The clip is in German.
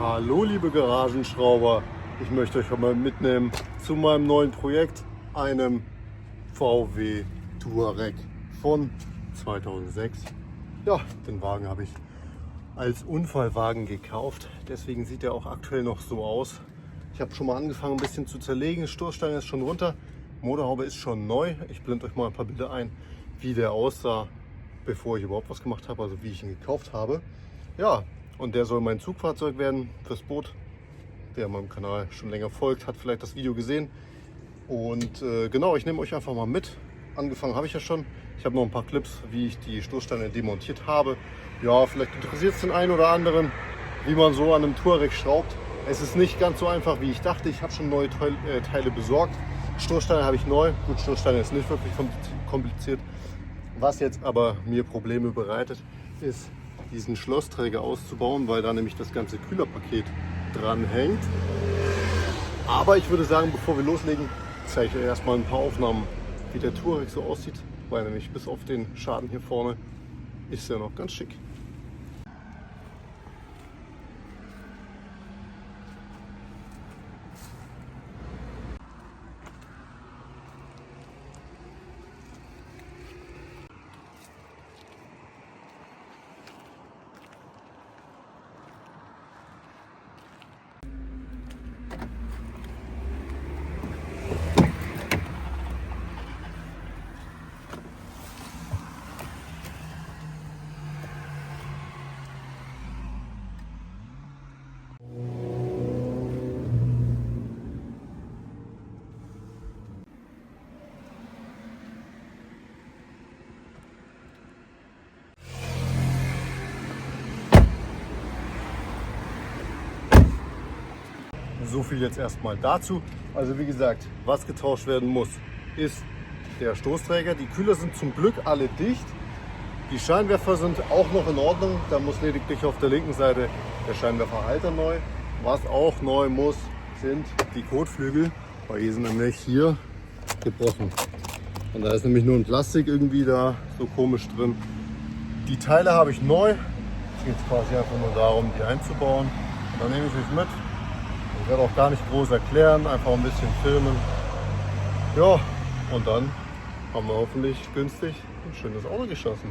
Hallo liebe Garagenschrauber, ich möchte euch mal mitnehmen zu meinem neuen Projekt, einem VW Touareg von 2006. Ja, den Wagen habe ich als Unfallwagen gekauft, deswegen sieht er auch aktuell noch so aus. Ich habe schon mal angefangen ein bisschen zu zerlegen, Stoßstange ist schon runter, Motorhaube ist schon neu. Ich blende euch mal ein paar Bilder ein, wie der aussah, bevor ich überhaupt was gemacht habe, also wie ich ihn gekauft habe. Ja, und der soll mein Zugfahrzeug werden fürs Boot. Wer meinem Kanal schon länger folgt, hat vielleicht das Video gesehen. Und genau, ich nehme euch einfach mal mit. Angefangen habe ich ja schon. Ich habe noch ein paar Clips, wie ich die Stoßstange demontiert habe. Ja, vielleicht interessiert es den einen oder anderen, wie man so an einem Touareg schraubt. Es ist nicht ganz so einfach, wie ich dachte. Ich habe schon neue Teile besorgt. Stoßstange habe ich neu. Gut, Stoßstange ist nicht wirklich kompliziert. Was jetzt aber mir Probleme bereitet, ist, diesen Schlossträger auszubauen, weil da nämlich das ganze Kühlerpaket dran hängt. Aber ich würde sagen, bevor wir loslegen, zeige ich euch erstmal ein paar Aufnahmen, wie der Touareg so aussieht, weil nämlich bis auf den Schaden hier vorne ist er noch ganz schick. So viel jetzt erstmal dazu. Also wie gesagt, was getauscht werden muss, ist der Stoßträger. Die Kühler sind zum Glück alle dicht. Die Scheinwerfer sind auch noch in Ordnung. Da muss lediglich auf der linken Seite der Scheinwerferhalter neu. Was auch neu muss, sind die Kotflügel, weil die sind nämlich hier gebrochen. Und da ist nämlich nur ein Plastik irgendwie da so komisch drin. Die Teile habe ich neu. Es geht quasi einfach nur darum, die einzubauen. Und dann nehme ich euch mit. Ich werde auch gar nicht groß erklären, einfach ein bisschen filmen. Ja, und dann haben wir hoffentlich günstig ein schönes Auto geschossen.